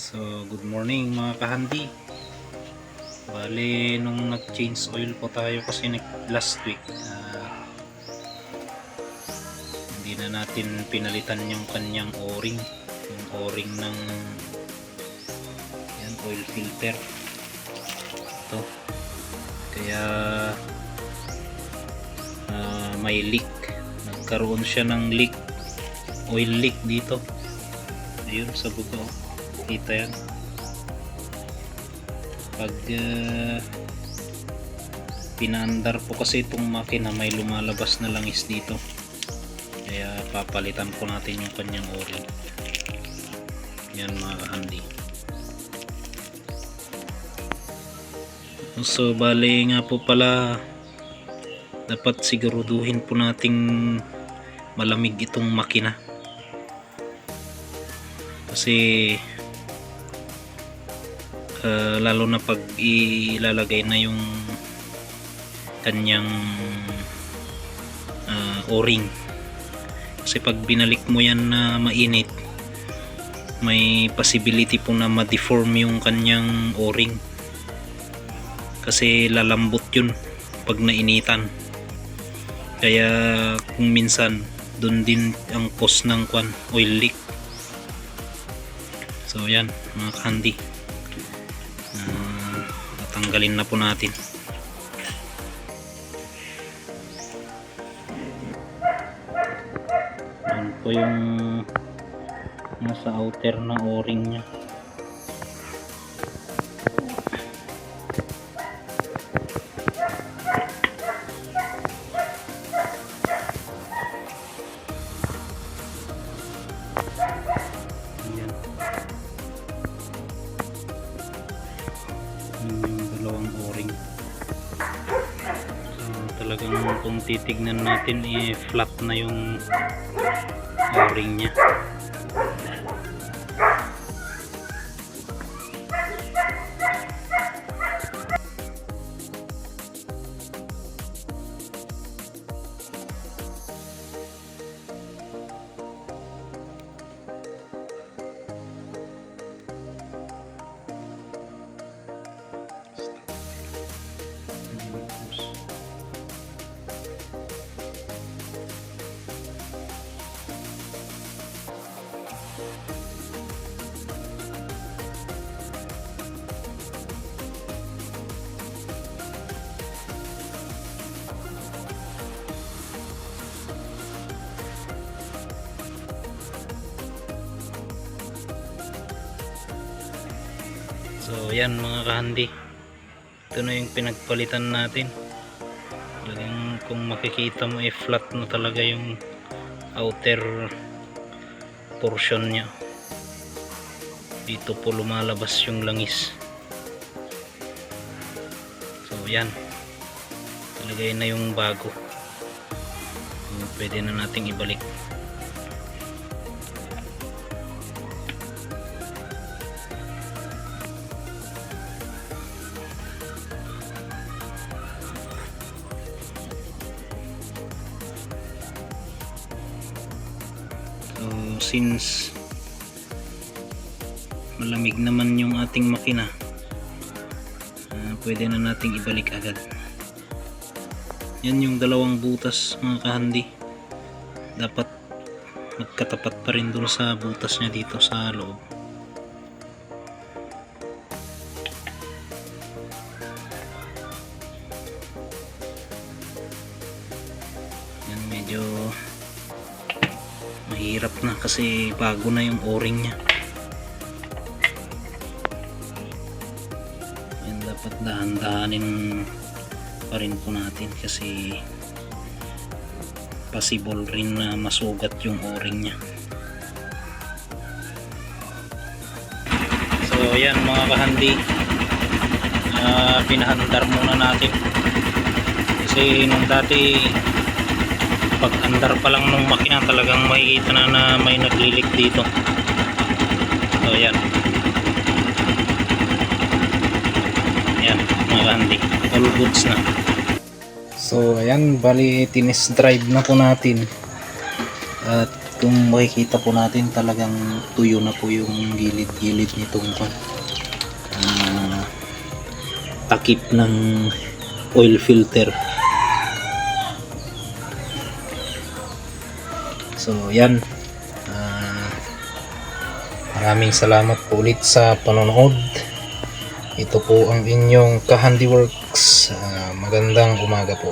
So, good morning mga kahandi. Bale, nung nag-change oil po tayo kasi last week, hindi na natin pinalitan yung kanyang o-ring. Yung o-ring ng yan, oil filter. Ito. Kaya may leak. Nagkaroon siya ng leak. Oil leak dito. Ayun, sa buto. Kita yan. Pag pinaandar po kasi itong makina, may lumalabas na langis dito, kaya papalitan po natin yung kanyang o-ring. Yan mga kahandi. So bale nga po pala, dapat siguraduhin po nating malamig itong makina kasi lalo na pag ilalagay na yung kanyang o-ring, kasi pag binalik mo yan na mainit, may possibility po na ma-deform yung kanyang o-ring kasi lalambot yun pag nainitan. Kaya kung minsan dun din ang cause ng oil leak. So yan mga kahandi, tanggalin na po natin. Yan po yung nasa outer na o-ring nya. Yan. Yung dalawang o-ring. So talagang kung titignan natin, flat na yung o-ring nya. So yan mga kahandi, ito na yung pinagpalitan natin. Talagang kung makikita mo, flat na talaga yung outer portion nya. Dito po lumalabas yung langis. So yan, talagay na yung bago. Pwede na nating ibalik. So since malamig naman yung ating makina, pwede na nating ibalik agad. Yan yung dalawang butas mga kahandi, dapat magkatapat pa rin dun sa butas nya dito sa loob. Yan, medyo mahirap na kasi bago na yung o-ring nya. Yan, dapat dahan-dahanin pa rin po natin kasi possible rin na masugat yung o-ring nya. So yan mga kahandi, pinahandar muna natin kasi nung dati pag andar pa lang ng makina, talagang makikita na may naglilik dito. So yan, yan mga kahandi, all goods na. So ayan, bali tinis drive na po natin at kung makikita po natin talagang tuyo na po yung gilid-gilid nitong takip ng oil filter. So yan, maraming salamat po ulit sa panonood. Ito po ang inyong Ka-Handiworks. Magandang umaga po.